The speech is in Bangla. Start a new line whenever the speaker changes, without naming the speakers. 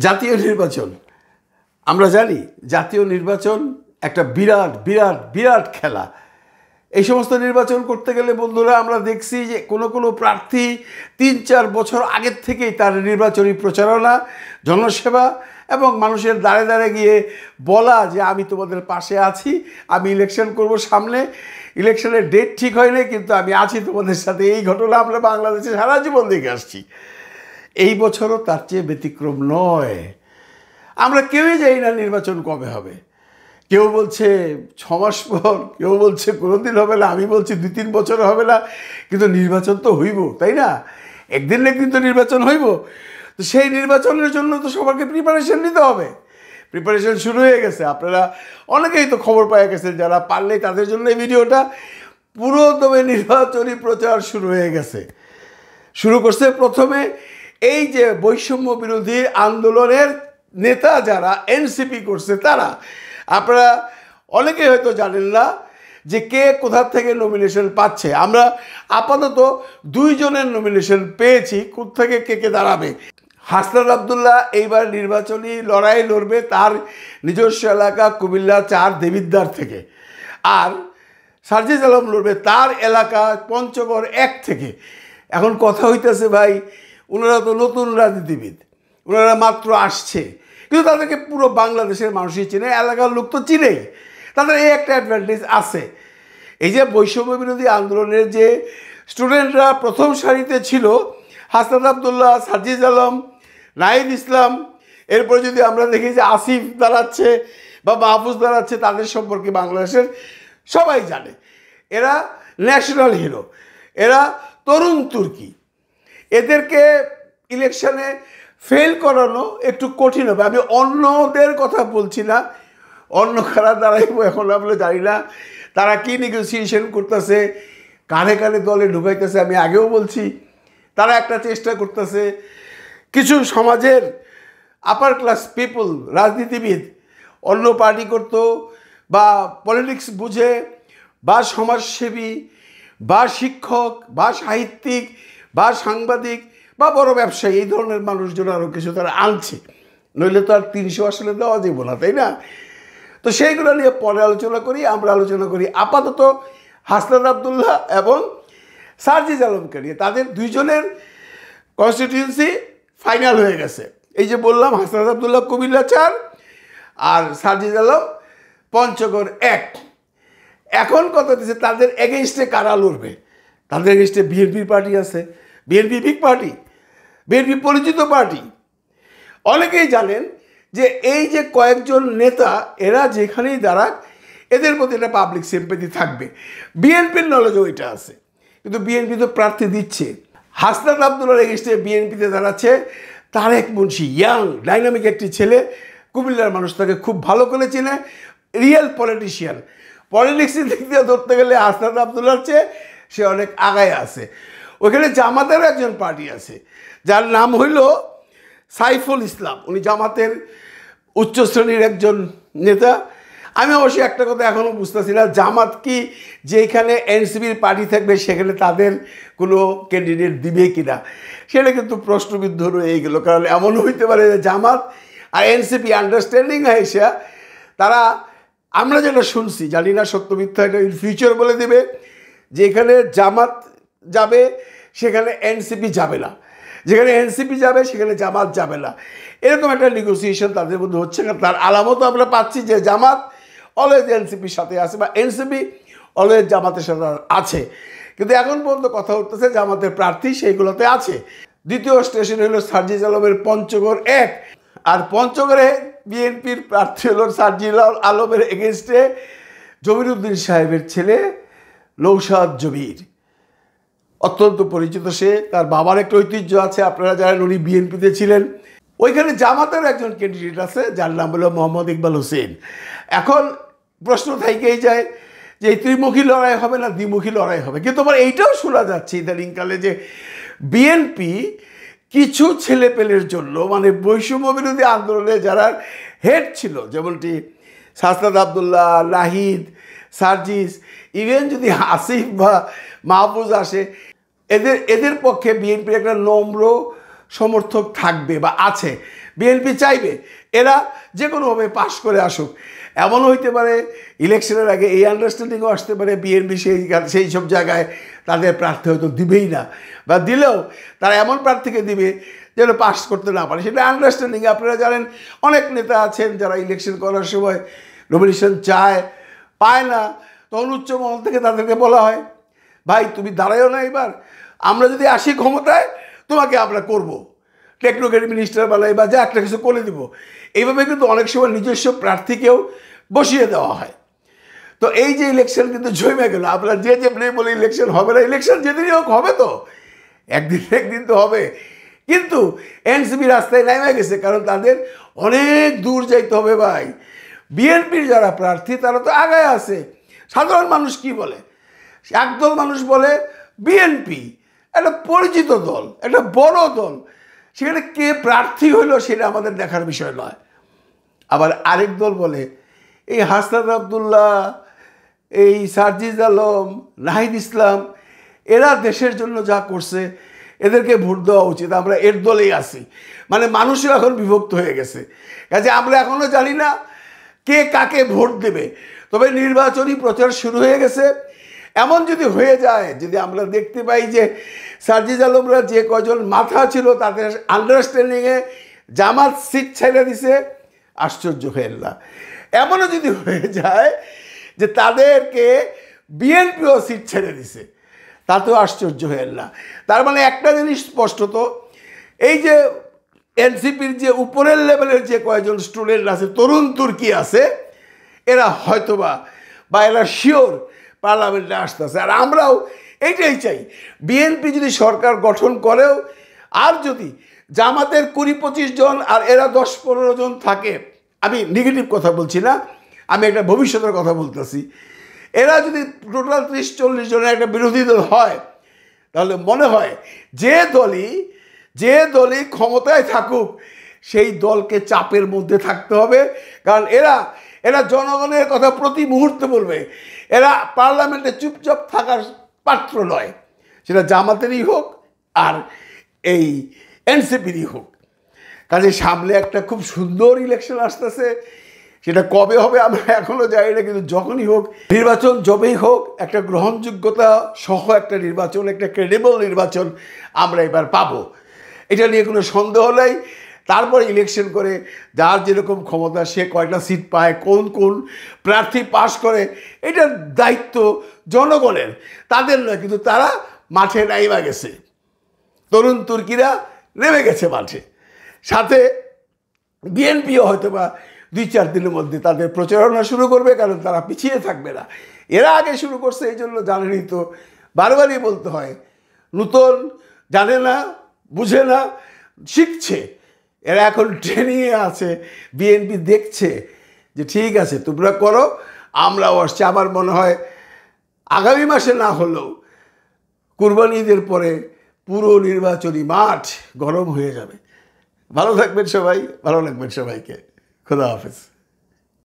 জাতীয় নির্বাচন আমরা জানি জাতীয় নির্বাচন একটা বিরাট বিরাট বিরাট খেলা। এই সমস্ত নির্বাচন করতে গেলে বন্ধুরা আমরা দেখছি যে কোনো প্রার্থী ৩-৪ বছর আগের থেকেই তার নির্বাচনী প্রচারণা, জনসেবা এবং মানুষের দাঁড়ে দাঁড়ে গিয়ে বলা যে আমি তোমাদের পাশে আছি, আমি ইলেকশন করব সামনে, ইলেকশনের ডেট ঠিক হয়নি কিন্তু আমি আছি তোমাদের সাথে। এই ঘটনা আমরা বাংলাদেশে সারা জীবন দেখে আসছি। এই বছরও তার চেয়ে ব্যতিক্রম নয়। আমরা কেউই জানি না নির্বাচন কবে হবে। কেউ বলছে 6 মাস পর, কেউ বলছে কোনোদিন হবে না, আমি বলছি 2-3 বছর হবে না, কিন্তু নির্বাচন তো হইব, তাই না? একদিন না একদিন তো নির্বাচন হইব। তো সেই নির্বাচনের জন্য তো সবাইকে প্রিপারেশন নিতে হবে। প্রিপারেশন শুরু হয়ে গেছে, আপনারা অনেকেই তো খবর পেয়ে গেছেন, যারা পারলেই তাদের জন্য এই ভিডিওটা। পুরোদমে নির্বাচনী প্রচার শুরু হয়ে গেছে। শুরু করছে প্রথমে এই যে বৈষম্য বিরোধী আন্দোলনের নেতা যারা এনসিপি করছে তারা। আপনারা অনেকেই হয়তো জানেন না যে কে কোথা থেকে নমিনেশন পাচ্ছে। আমরা আপাতত 2 জনের নমিনেশন পেয়েছি। কোত্থেকে কে দাঁড়াবে? হাসনাত আবদুল্লাহ এইবার নির্বাচনী লড়াই লড়বে তার নিজস্ব এলাকা কুমিল্লা 4 দেবিদ্বার থেকে, আর সার্জিস আলম লড়বে তার এলাকা পঞ্চগড় 1 থেকে। এখন কথা হইতেছে ভাই, ওনারা তো নতুন রাজনীতিবিদ, ওনারা মাত্র আসছে, কিন্তু তাদেরকে পুরো বাংলাদেশের মানুষই চিনে, এলাকার লোক তো চিনেই। তাদের এই একটা অ্যাডভান্টেজ আছে, এই যে বৈষম্য বিরোধী আন্দোলনের যে স্টুডেন্টরা প্রথম সারিতে ছিল, হাসনাত আবদুল্লাহ, সার্জিস আলম, নাহিদ ইসলাম, এরপরে যদি আমরা দেখি যে আসিফ দাঁড়াচ্ছে বা মাহফুজ দাঁড়াচ্ছে, তাদের সম্পর্কে বাংলাদেশের সবাই জানে। এরা ন্যাশনাল হিরো, এরা তরুণ তুর্কি। এদেরকে ইলেকশনে ফেল করানো একটু কঠিন হবে। আমি অন্যদের কথা বলছি না, অন্য কারা দাঁড়াইব এখন আমরা জানি না তারা কি নেগোসিয়েশন করতেছে, কানে কানে দলে ঢুকাইতেছে। আমি আগেও বলছি তারা একটা চেষ্টা করতেছে কিছু সমাজের আপার ক্লাস পিপল, রাজনীতিবিদ, অন্য পার্টি করতো বা পলিটিক্স বুঝে বা সমাজসেবী বা শিক্ষক বা সাহিত্যিক বা সাংবাদিক বা বড় ব্যবসায়ী, এই ধরনের মানুষজন আরও কিছু তারা আনছে, নইলে তো আর 300 আসলে দেওয়া যাবে না, তাই না? তো সেইগুলো নিয়ে পরে আলোচনা করি। আমরা আলোচনা করি আপাতত হাসনাত আবদুল্লাহ এবং সার্জিস আলমকে নিয়ে। তাদের 2 জনের কনস্টিটিউয়েন্সি ফাইনাল হয়ে গেছে। এই যে বললাম, হাসনাত আবদুল্লাহ কুমিল্লা 4 আর সার্জিস আলম পঞ্চগড় 1। এখন কথা হচ্ছে তাদের এগেইনস্টে কারা লড়বে। তাদের এগেইনস্টে বিএনপির পার্টি আছে। বিএনপি বিগ পার্টি, বিএনপি পরিচিত পার্টি। অনেকেই জানেন যে এই যে কয়েকজন নেতা, এরা যেখানেই দাঁড়াক এদের প্রতি একটা পাবলিক সিম্প্যাথি থাকবে। বিএনপির নলেজও ওইটা আছে, কিন্তু বিএনপি তো প্রার্থী দিচ্ছে। হাসনাত আবদুল্লাহর এগেইনস্টে বিএনপিতে দাঁড়াচ্ছে তারেক মুন্সি, ইয়াং ডাইনামিক একটি ছেলে। কুমিল্লার মানুষ তাকে খুব ভালো করে চেনে, রিয়েল পলিটিশিয়ান। পলিটিক্সের দিক দিয়ে ধরতে গেলে হাসনাত আবদুল্লাহর চেয়ে সে অনেক আগায় আছে। ওইখানে জামাতের একজন পার্টি আছে যার নাম হইল সাইফুল ইসলাম। উনি জামাতের উচ্চ শ্রেণীর একজন নেতা। আমি অবশ্যই একটা কথা এখনও বুঝতেছি না, জামাত কি যেখানে এনসিপির পার্টি থাকবে সেখানে তাদের কোনো ক্যান্ডিডেট দিবে কি না, সেটা কিন্তু প্রশ্নবিদ্ধ রয়ে গেল। কারণ এমন হইতে পারে যে জামাত আর এনসিপি আন্ডারস্ট্যান্ডিং হয়েছে, তারা, আমরা যেটা শুনছি, জানি না সত্য মিথ্যা, এটা ইন ফিউচার বলে দেবে, যে এখানে জামাত যাবে সেখানে এনসিপি যাবে না, যেখানে এনসিপি যাবে সেখানে জামাত যাবে না। এরকম একটা নেগোসিয়েশন তাদের মধ্যে হচ্ছে। তার আলামতও আমরা পাচ্ছি যে জামাত অলওয়েজ এনসিপির সাথে আছে বা এনসিপি অলওয়েজ জামাতের সাথে আছে। কিন্তু এখন পর্যন্ত কথা উঠতেছে জামাতের প্রার্থী সেইগুলোতে আছে। দ্বিতীয় স্টেশন হলো সার্জিস আলমের পঞ্চগড় 1, আর পঞ্চগড়ে বিএনপির প্রার্থী হল সার্জিস আলমের এগেনস্টে জমির উদ্দিন সাহেবের ছেলে নৌশাদ জমির। অত্যন্ত পরিচিত সে, তার বাবার একটা ঐতিহ্য আছে, আপনারা জানেন উনি বিএনপিতে ছিলেন। ওইখানে জামাতের একজন ক্যান্ডিডেট আছে যার নাম হলো মোহাম্মদ ইকবাল হোসেন। এখন প্রশ্ন থেকেই যায় যে এই ত্রিমুখী লড়াই হবে না দ্বিমুখী লড়াই হবে। কিন্তু আবার এইটাও শোনা যাচ্ছে ইদানিংকালে যে বিএনপি কিছু ছেলেপেলের জন্য, মানে বৈষম্য বিরোধী আন্দোলনে যারা হেড ছিল, যেমনটি হাসনাত আবদুল্লাহ, নাহিদ, সার্জিস, ইভেন যদি আসিফ বা মাহফুজ আসে, এদের পক্ষে বিএনপির একটা নম্র সমর্থক থাকবে বা আছে। বিএনপি চাইবে এরা যে কোনোভাবে পাশ করে আসুক। এমনও হইতে পারে ইলেকশনের আগে এই আন্ডারস্ট্যান্ডিংও আসতে পারে বিএনপি সেই সব জায়গায় তাদের প্রার্থী হয়তো দিবেই না, বা দিলেও তারা এমন প্রার্থীকে দিবে যেন পাস করতে না পারে। সেটা আন্ডারস্ট্যান্ডিং। আপনারা জানেন অনেক নেতা আছেন যারা ইলেকশন করার সময় নমিনেশন চায়, পায় না, তখন উচ্চ মহল থেকে তাদেরকে বলা হয় ভাই তুমি দাঁড়াইও না, এবার আমরা যদি আসি ক্ষমতায় তোমাকে আমরা করব, টেকনোক্রেট মিনিস্টার বানাই বা যা একটা কিছু করে দিব। এইভাবে কিন্তু অনেক সময় নিজস্ব প্রার্থীকেও বসিয়ে দেওয়া হয়। তো এই যে ইলেকশন কিন্তু জমে গেল। আপনারা যে বলে ইলেকশন হবে না, ইলেকশন যেদিনই হোক হবে, তো একদিন তো হবে। কিন্তু এনসিপি রাস্তায় নেমে গেছে, কারণ তাদের অনেক দূর যাইতে হবে ভাই। বিএনপির যারা প্রার্থী তারা তো আগায় আছে। সাধারণ মানুষ কি বলে? একদল মানুষ বলে বিএনপি একটা পরিচিত দল, একটা বড় দল, সেখানে কে প্রার্থী হইল সেটা আমাদের দেখার বিষয় নয়। আবার আরেক দল বলে এই হাসনাত আবদুল্লাহ, এই সার্জিজ আলম, নাহিদ ইসলাম, এরা দেশের জন্য যা করছে এদেরকে ভোট দেওয়া উচিত, আমরা এর দলেই আছি। মানে মানুষও এখন বিভক্ত হয়ে গেছে। কাজে আমরা এখনও জানি না কে কাকে ভোট দেবে। তবে নির্বাচনী প্রচার শুরু হয়ে গেছে। এমন যদি হয়ে যায়, যদি আমরা দেখতে পাই যে সার্জিজ আলমরা যে কজন মাথা ছিল তাদের আন্ডারস্ট্যান্ডিংয়ে জামাত সিট ছেড়ে দিছে, আশ্চর্য হয়ে না। এমনও যদি হয়ে যায় যে তাদেরকে বিএনপিও সিট ছেড়ে দিছে, তাতেও আশ্চর্য হয়ে না। তার মানে একটা জিনিস স্পষ্টত, এই যে এনসিপির যে উপরের লেভেলের যে কয়েকজন স্টুডেন্ট আছে, তরুণ তুর্কি আছে, এরা হয়তোবা বা এরা শিওর পার্লামেন্টে আসতেছে। আর আমরাও এইটাই চাই, বিএনপি যদি সরকার গঠন করেও, আর যদি জামাতের 20-25 জন আর এরা 10-15 জন থাকে, আমি নেগেটিভ কথা বলছি না, আমি একটা ভবিষ্যতের কথা বলতেছি, এরা যদি টোটাল 30-40 জনের একটা বিরোধী দল হয়, তাহলে মনে হয় যে দলই ক্ষমতায় থাকুক সেই দলকে চাপের মধ্যে থাকতে হবে। কারণ এরা জনগণের কথা প্রতি মুহূর্তে বলবে। এরা পার্লামেন্টে চুপচাপ থাকার পাত্র নয়, সেটা জামাতেরই হোক আর এই এনসিপিরই হোক। কাজে সামনে একটা খুব সুন্দর ইলেকশন আসতেছে। সেটা কবে হবে আমরা এখনও জানি না, কিন্তু যখনই হোক নির্বাচন, যবেই হোক, একটা গ্রহণযোগ্যতা সহ একটা নির্বাচন, একটা ক্রেডিবল নির্বাচন আমরা এবার পাবো, এটা নিয়ে কোনো সন্দেহ নাই। তারপর ইলেকশন করে যার যেরকম ক্ষমতা সে কয়টা সিট পায়, কোন কোন প্রার্থী পাস করে, এটার দায়িত্ব জনগণের, তাদের নয়। কিন্তু তারা মাঠে নাইবা গেছে, তরুণ তুর্কিরা নেমে গেছে মাঠে। সাথে বিএনপিও হয়তো বা 2-4 দিনের মধ্যে তাদের প্রচারণা শুরু করবে, কারণ তারা পিছিয়ে থাকবে না। এরা আগে শুরু করছে, এই জন্য জানেনই তো, বারবারই বলতে হয়, নূতন, জানে না, বুঝে না, শিখছে। এরা এখন ট্রেনিংয়ে আছে। বিএনপি দেখছে যে ঠিক আছে তোমরা করো, আমরাও আসছি। আমার মনে হয় আগামী মাসে না হলেও কুরবানি ঈদের পরে পুরো নির্বাচনী মাঠ গরম হয়ে যাবে। ভালো থাকবেন সবাই, ভালো লাগবেন সবাইকে। খোদা হাফেজ।